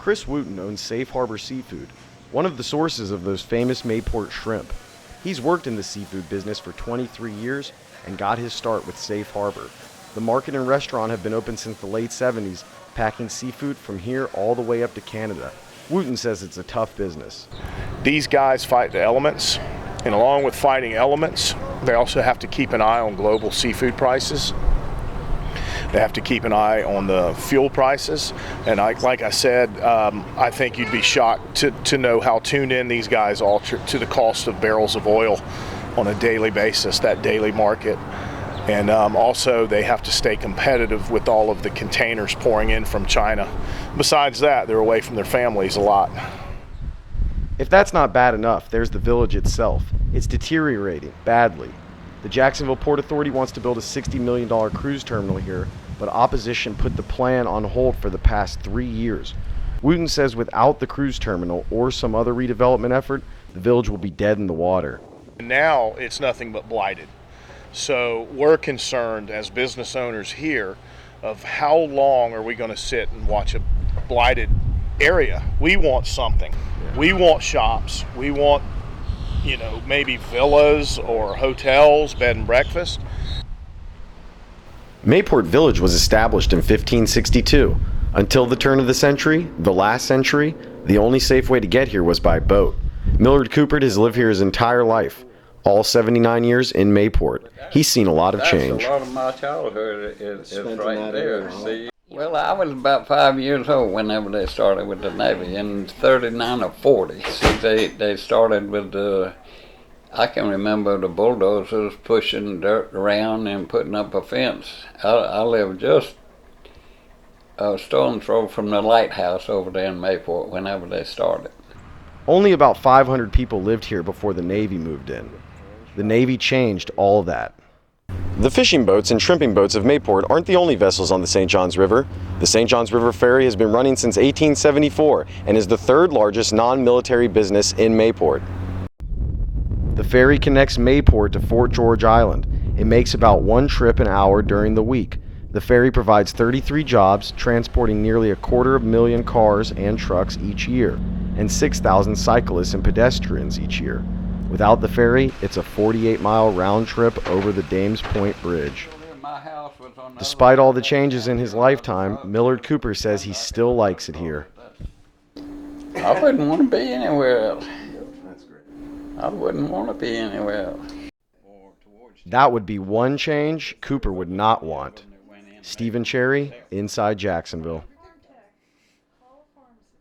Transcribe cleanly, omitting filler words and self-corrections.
Chris Wooten owns Safe Harbor Seafood, one of the sources of those famous Mayport shrimp. He's worked in the seafood business for 23 years and got his start with Safe Harbor. The market and restaurant have been open since the late 70s, packing seafood from here all the way up to Canada. Wooten says it's a tough business. These guys fight the elements, and along with fighting elements, they also have to keep an eye on global seafood prices. They have to keep an eye on the fuel prices, and like I said, I think you'd be shocked to know how tuned in these guys are to the cost of barrels of oil on a daily basis, that daily market. And also they have to stay competitive with all of the containers pouring in from China. Besides that, they're away from their families a lot. If that's not bad enough, there's the village itself. It's deteriorating badly. The Jacksonville Port Authority wants to build a $60 million cruise terminal here, but opposition put the plan on hold for the past 3 years. Wooten says without the cruise terminal or some other redevelopment effort, the village will be dead in the water. Now it's nothing but blighted. So we're concerned as business owners here of how long are we going to sit and watch a blighted area. We want something. We want shops. We want, maybe villas or hotels, bed and breakfast. Mayport Village was established in 1562. Until the turn of the century, the last century, the only safe way to get here was by boat. Milliard Cooper has lived here his entire life, all 79 years in Mayport. He's seen a lot of change. A lot of my childhood is right there. See? Well, I was about 5 years old whenever they started with the Navy, in 39 or 40. See, they started with the, I can remember the bulldozers pushing dirt around and putting up a fence. I lived just a stone's throw from the lighthouse over there in Mayport whenever they started. Only about 500 people lived here before the Navy moved in. The Navy changed all that. The fishing boats and shrimping boats of Mayport aren't the only vessels on the St. Johns River. The St. Johns River Ferry has been running since 1874 and is the third largest non-military business in Mayport. The ferry connects Mayport to Fort George Island. It makes about one trip an hour during the week. The ferry provides 33 jobs, transporting nearly 250,000 cars and trucks each year, and 6,000 cyclists and pedestrians each year. Without the ferry, it's a 48-mile round trip over the Dames Point Bridge. Despite all the changes in his lifetime, Milliard Cooper says he still likes it here. I wouldn't want to be anywhere else. I wouldn't want to be anywhere else. That would be one change Cooper would not want. Stephen Cerri, inside Jacksonville.